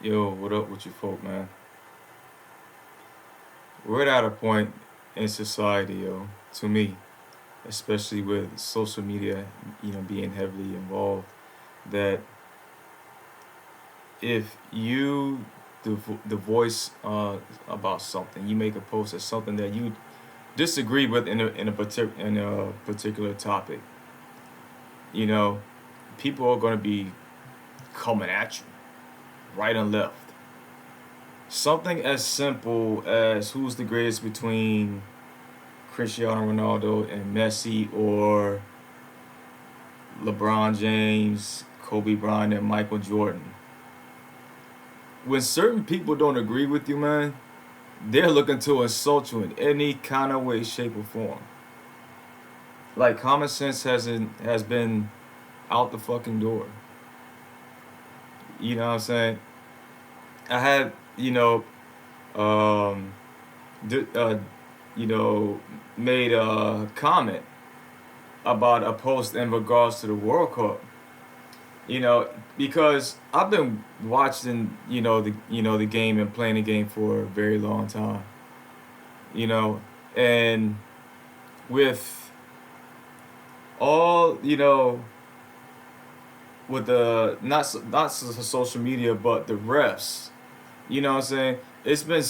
Yo, what up with you folk, man? We're at a point in society, yo, to me, especially with social media, being heavily involved, that if you the voice about something, you make a post or something that you disagree with in a particular topic, you know, people are gonna be coming at you right and left. Something as simple as who's the greatest between Cristiano Ronaldo and Messi, or LeBron James, Kobe Bryant, and Michael Jordan. When certain people don't agree with you, man, they're looking to insult you in any kind of way, shape, or form. Like common sense has been out the fucking door. You know what I'm saying? I had um, d- uh, you know, made a comment about a post in regards to the World Cup. Because I've been watching, the game and playing the game for a very long time. You know, and with all, with the not social media, but the refs. You know what I'm saying? It's been,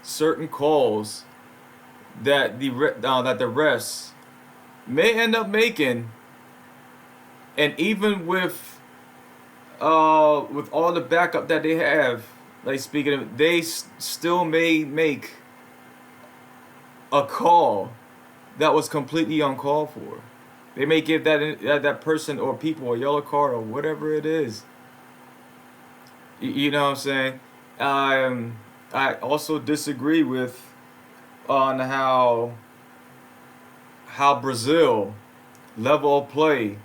certain calls that the refs may end up making, and even with all the backup that they have, like speaking of, they still may make a call that was completely uncalled for. They may give that person or people a yellow card or whatever it is. You know what I'm saying? I also disagree with on how Brazil level of play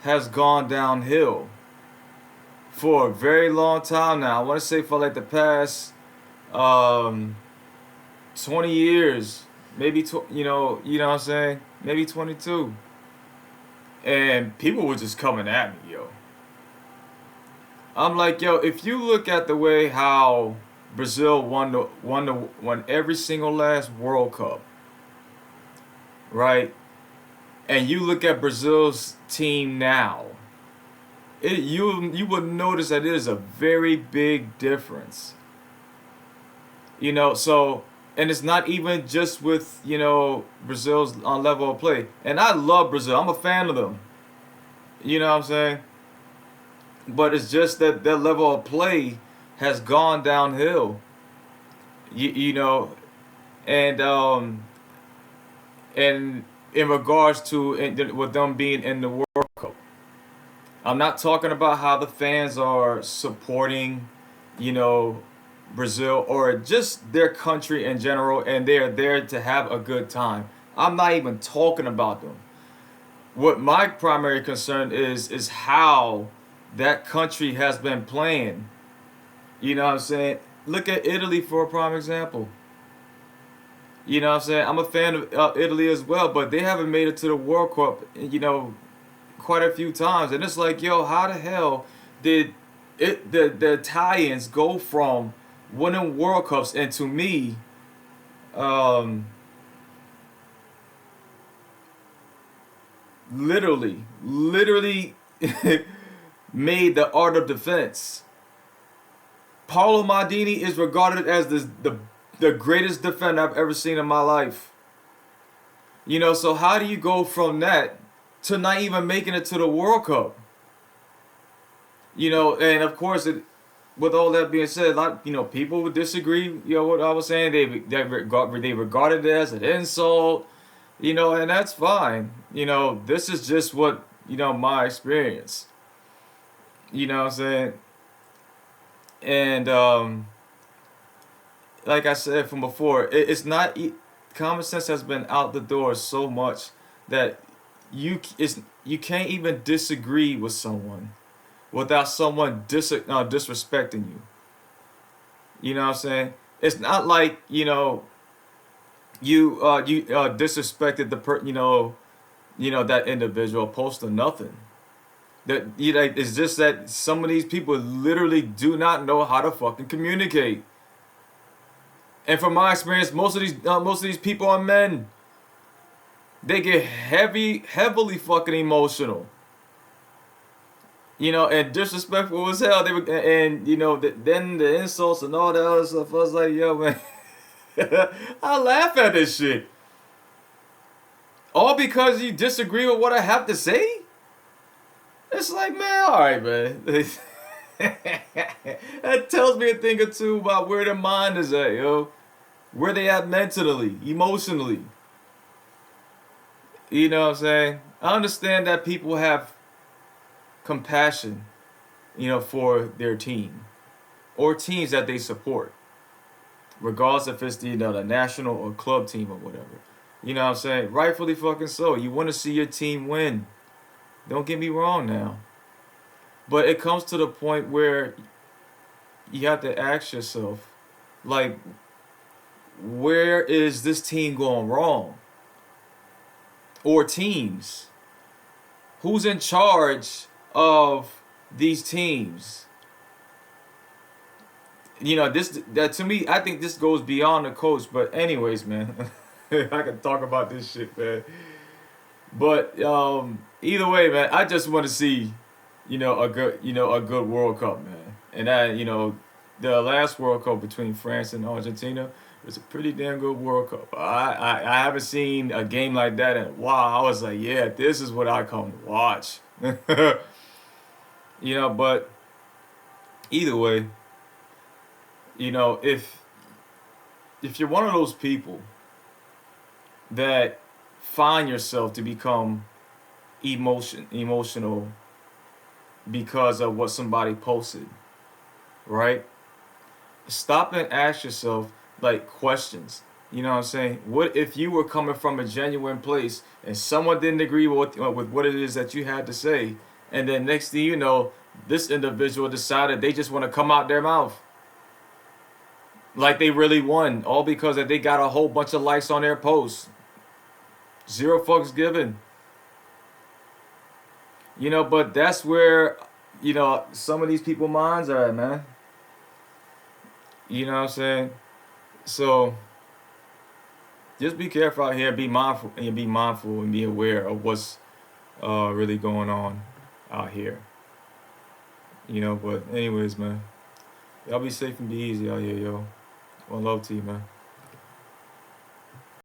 has gone downhill for a very long time now. I want to say for like the past um, 20 years, maybe what I'm saying, maybe 22, and people were just coming at me, yo. I'm like, yo, if you look at the way how Brazil won every single last World Cup, right? And you look at Brazil's team now, you would notice that it is a very big difference. So, and it's not even just with Brazil's on level of play. And I love Brazil. I'm a fan of them. You know what I'm saying? But it's just that their level of play has gone downhill. You know, and and in regards to with them being in the World Cup, I'm not talking about how the fans are supporting, you know, Brazil or just their country in general, and they are there to have a good time. I'm not even talking about them. What my primary concern is how that country has been playing. You know what I'm saying? Look at Italy for a prime example. You know what I'm saying? I'm a fan of Italy as well, but they haven't made it to the World Cup, quite a few times. And it's like, yo, how the hell did the Italians go from winning World Cups, and to me, um, literally made the art of defense. Paolo Maldini is regarded as the greatest defender I've ever seen in my life. So how do you go from that to not even making it to the World Cup? And of course, with all that being said, a lot, people would disagree. What I was saying, they regarded it as an insult. And that's fine. This is just what my experience. You know what I'm saying? And like I said from before, it's not common sense has been out the door so much that you can't even disagree with someone without someone disrespecting you. You know what I'm saying? It's not like you disrespected the that individual post or nothing. That you know, it's just that some of these people literally do not know how to fucking communicate. And from my experience, most of these people are men. They get heavily fucking emotional. You know, and disrespectful as hell. They were, and you know, then the insults and all that other stuff. I was like, yo, man, I laugh at this shit. All because you disagree with what I have to say? It's like, man, all right, man. That tells me a thing or two about where their mind is at, yo. Where they at mentally, emotionally. You know what I'm saying? I understand that people have compassion, you know, for their team or teams that they support, regardless if it's the, you know, the national or club team or whatever. You know what I'm saying? Rightfully fucking so. You want to see your team win. Don't get me wrong now. But it comes to the point where you have to ask yourself, like, where is this team going wrong? Or teams? Who's in charge of these teams? You know, this that to me, I think this goes beyond the coach. But anyways, man, I can talk about this shit, man. But either way, man, I just want to see, you know, a good World Cup, man. And that, you know, the last World Cup between France and Argentina was a pretty damn good World Cup. I haven't seen a game like that in a while. I was like, yeah, this is what I come to watch. You know, but either way, you know, if you're one of those people that find yourself to become emotional because of what somebody posted, right? Stop and ask yourself like questions. You know what I'm saying? What if you were coming from a genuine place and someone didn't agree with what it is that you had to say, and then next thing you know, this individual decided they just want to come out their mouth like they really won, all because that they got a whole bunch of likes on their posts. Zero fucks given. You know, but that's where, you know, some of these people minds are at, man. You know what I'm saying? So just be careful out here, be mindful and be aware of what's really going on out here. You know, but anyways, man, y'all be safe and be easy out here, yo. One love to you, man.